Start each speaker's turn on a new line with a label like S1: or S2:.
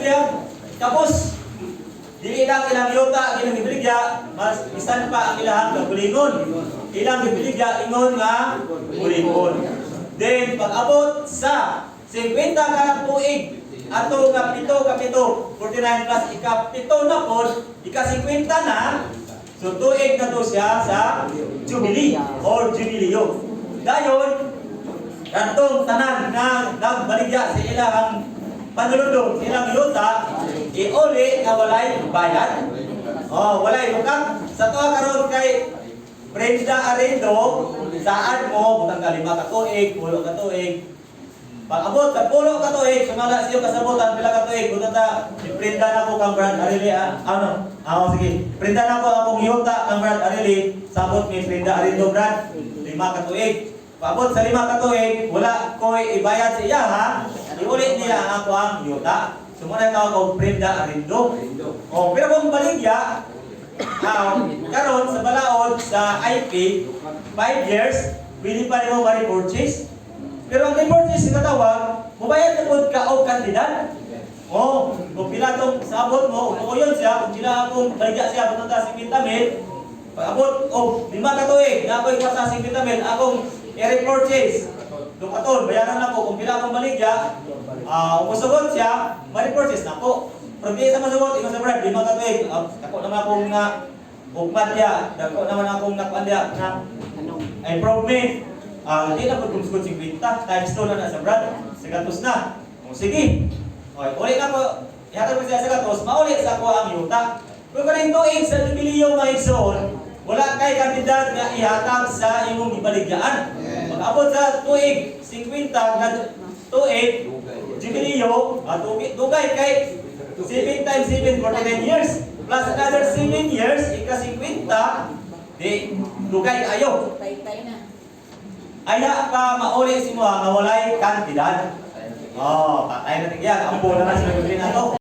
S1: bibliya. Tapos dili lang ilang yuta ilang bibliya, mas isan pa ang ilang gabulingon. Ilang bibliya ingon nga bulingon. Then pag-abot sa 50 ka tuig ato nga 7 ka 7, 49 plus ika-7 na pod, ika-50 na. So tuig na to siya sa Jubilee or Jubileo. Dayon kantong tanan na nagbaligya sa ilang panulundong, ilang yuta, iuli na walay bayad. Oh, walay lukang. Sa tuwa karon kay Brenda Arindo, saan mo butang ka 5 ka tuig, 10 ka tuig. Pag-abot sa 10 ka tuig, sumala siyo kasabutan pila ka tuig, butang ta Brenda na ko kang Brad Arili sige. Brenda na ko akong yuta kang Brad Arili, sabot ni Brenda Arindo Brad 5 ka tuig. Paabot sa 5 ka tuig, wala ko'y ibayad sa iya ha. Iulit niya ako ang yuta. Sumunod na ako Brenda Arindo. O, pero kung baligya, karon sa balaod sa IP, 5 years, pwede pa rin mo ma-repurchase. Pero ang repurchase na tawag, mubayad na po ka o kandidat. O, kung pila itong sabot mo, kung yun siya, kung pila akong baligya siya, kung nata 50 mil, pag-abot, 5 ka tuig, na ako'y kwasa 50 mil, akong i-repurchase. Dukaton, bayaran na po. Kung pila akong baligya, kung masugot siya, ma-repurchase na po. Pero di sa masugot, ikaw sa Brad, 5 ka tuig. Dako naman akong ugmadya, dako naman akong nakpandya na improvement. Hindi na po kung masugot 50, times 2 na sa Brad. Sigatos na. Sige. Okay, ulit na po. Ihatag mo siya sa gatos, maulit sa ako ang yuta. Kung kaling tuig sa Jubileo Maison, wala kay kandidat nga ihatag sa imong ibaligyaan. Pag-abot sa tuig 50 nga tuig Jubileo, dugay kay 7 times 7 49 years plus another 7 years ika-50 di dugay ayo. Aya pa mauli si mo nga walay kandidat. Oh, patay na tigyan. Ampo na sila na to.